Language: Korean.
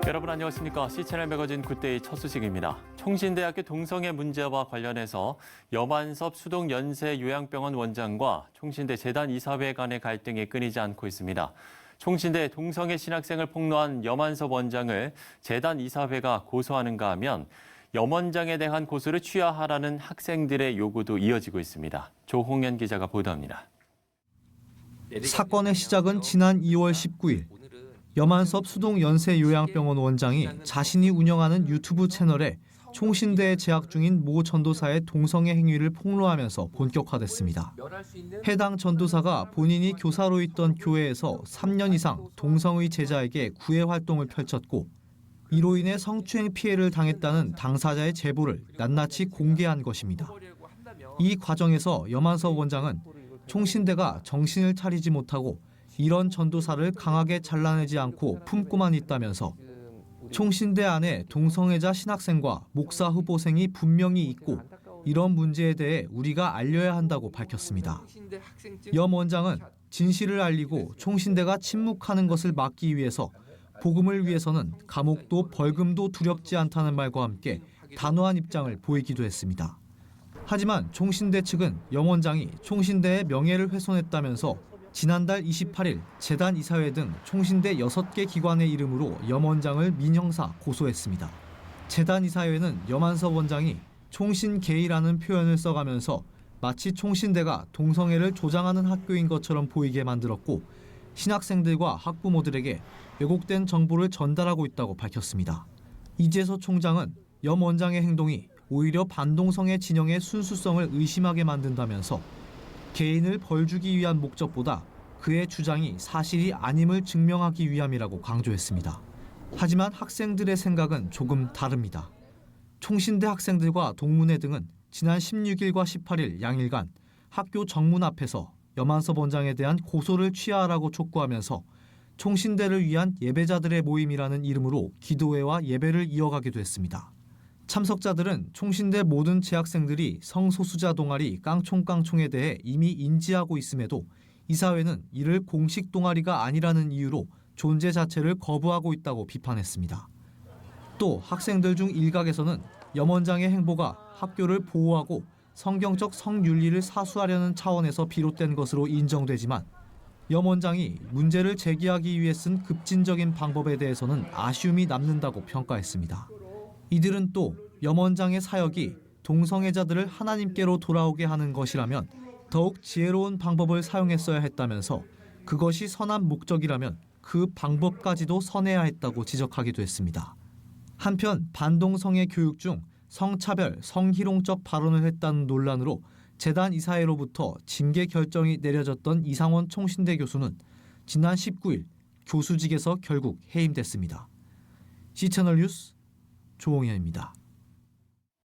여러분 안녕하십니까? C채널 매거진 굿데이 첫 소식입니다. 총신대학교 동성애 문제와 관련해서 염한섭 수동연세요양병원 원장과 총신대 재단 이사회 간의 갈등이 끊이지 않고 있습니다. 총신대 동성애 신학생을 폭로한 염한섭 원장을 재단 이사회가 고소하는가 하면 염 원장에 대한 고소를 취하하라는 학생들의 요구도 이어지고 있습니다. 조홍현 기자가 보도합니다. 사건의 시작은 지난 2월 19일. 염한섭 수동연세요양병원 원장이 자신이 운영하는 유튜브 채널에 총신대에 재학 중인 모 전도사의 동성애 행위를 폭로하면서 본격화됐습니다. 해당 전도사가 본인이 교사로 있던 교회에서 3년 이상 동성의 제자에게 구애 활동을 펼쳤고 이로 인해 성추행 피해를 당했다는 당사자의 제보를 낱낱이 공개한 것입니다. 이 과정에서 염한섭 원장은 총신대가 정신을 차리지 못하고 이런 전도사를 강하게 잘라내지 않고 품고만 있다면서 총신대 안에 동성애자 신학생과 목사 후보생이 분명히 있고 이런 문제에 대해 우리가 알려야 한다고 밝혔습니다. 염 원장은 진실을 알리고 총신대가 침묵하는 것을 막기 위해서 복음을 위해서는 감옥도 벌금도 두렵지 않다는 말과 함께 단호한 입장을 보이기도 했습니다. 하지만 총신대 측은 염 원장이 총신대의 명예를 훼손했다면서 지난달 28일 재단 이사회 등 총신대 6개 기관의 이름으로 염 원장을 민형사 고소했습니다. 재단 이사회는 염한섭 원장이 총신개이라는 표현을 써가면서 마치 총신대가 동성애를 조장하는 학교인 것처럼 보이게 만들었고 신학생들과 학부모들에게 왜곡된 정보를 전달하고 있다고 밝혔습니다. 이재서 총장은 염 원장의 행동이 오히려 반동성애 진영의 순수성을 의심하게 만든다면서 개인을 벌주기 위한 목적보다 그의 주장이 사실이 아님을 증명하기 위함이라고 강조했습니다. 하지만 학생들의 생각은 조금 다릅니다. 총신대 학생들과 동문회 등은 지난 16일과 18일 양일간 학교 정문 앞에서 염한섭 원장에 대한 고소를 취하라고 촉구하면서 총신대를 위한 예배자들의 모임이라는 이름으로 기도회와 예배를 이어가기도 했습니다. 참석자들은 총신대 모든 재학생들이 성소수자 동아리 깡총깡총에 대해 이미 인지하고 있음에도 이사회는 이를 공식 동아리가 아니라는 이유로 존재 자체를 거부하고 있다고 비판했습니다. 또 학생들 중 일각에서는 염 원장의 행보가 학교를 보호하고 성경적 성윤리를 사수하려는 차원에서 비롯된 것으로 인정되지만 염 원장이 문제를 제기하기 위해 쓴 급진적인 방법에 대해서는 아쉬움이 남는다고 평가했습니다. 이들은 또 염 원장의 사역이 동성애자들을 하나님께로 돌아오게 하는 것이라면 더욱 지혜로운 방법을 사용했어야 했다면서 그것이 선한 목적이라면 그 방법까지도 선해야 했다고 지적하기도 했습니다. 한편 반동성애 교육 중 성차별, 성희롱적 발언을 했다는 논란으로 재단 이사회로부터 징계 결정이 내려졌던 이상원 총신대 교수는 지난 19일 교수직에서 결국 해임됐습니다. C채널 뉴스 조홍현입니다.